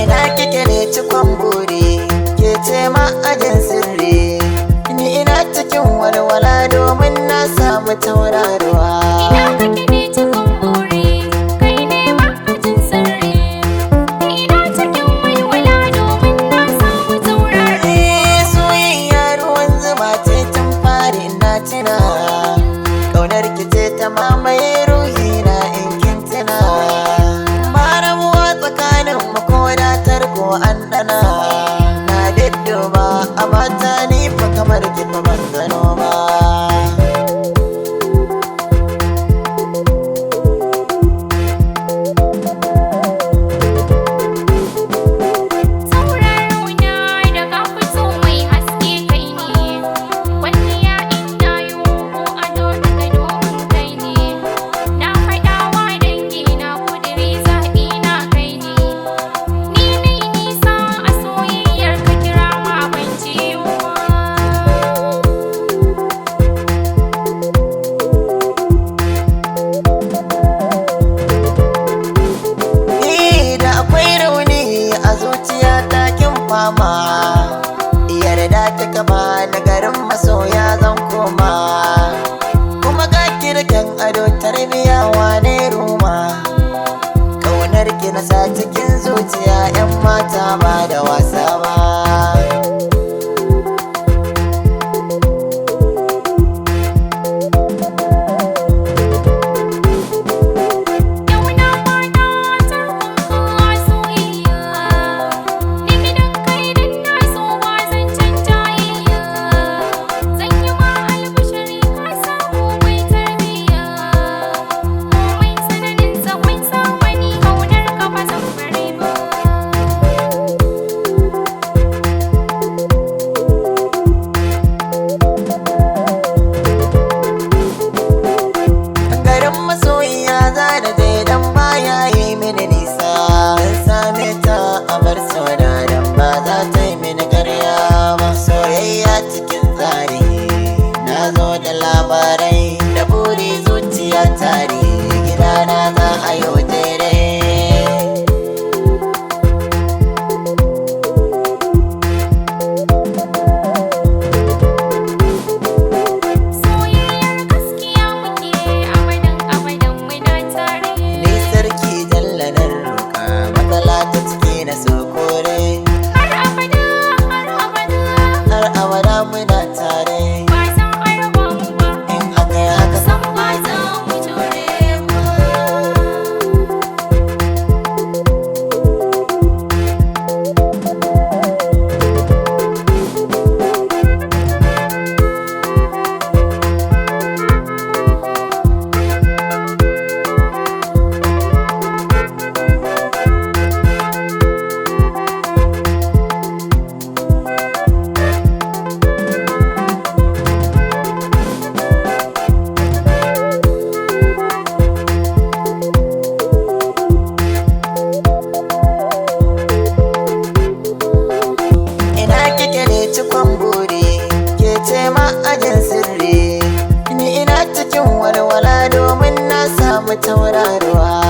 Ina kike ne cikon buri, ke ce ma'ajin sirri. Ni ina cikin walwala domin na samu tauraruwa. Ina kake ne cikon buri, kai ne ma'ajin sirri. Ni ina cikin walwala domin na samu tauraruwa. Soyayya ruwan zuma ce tun fari na tuna. Ƙaunar ki ce ta mamaye ruhi na in kin tuna. Ba rabuwa tsakanin mu ko da tarko an dana. Na dudduba a mata ni fa kamar ki fa ban gano ba. Mama yarda kika ba na garin masoya zan koma, kuma ga kirkin ado tarbiya wane ruma. Kaunar ki na sa cikin zuciya 'yan mata ba da wasa ba. Labarai da buri zuciya tare gidana za a yi jere. Soyayyar gaskiya muke abadan muna tare. Ni sarki jallanar roƙa matsala ta ciki na sokore. Har abada muna tare. Cikon buri, ke ce ma'ajin sirri. Ni ina cikin walwala domin na samu tauraruwa.